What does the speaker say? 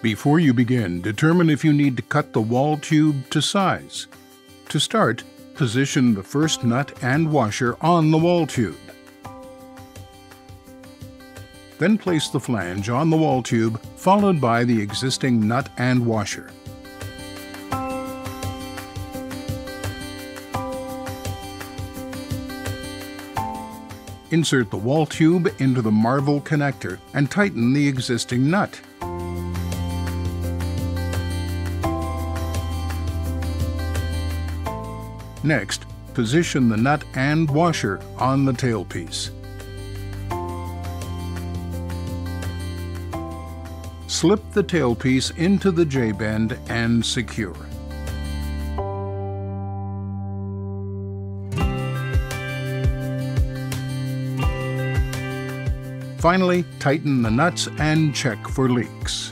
Before you begin, determine if you need to cut the wall tube to size. To start, position the first nut and washer on the wall tube. Then place the flange on the wall tube, followed by the existing nut and washer. Insert the wall tube into the marble connector and tighten the existing nut. Next, position the nut and washer on the tailpiece. Slip the tailpiece into the J-bend and secure. Finally, tighten the nuts and check for leaks.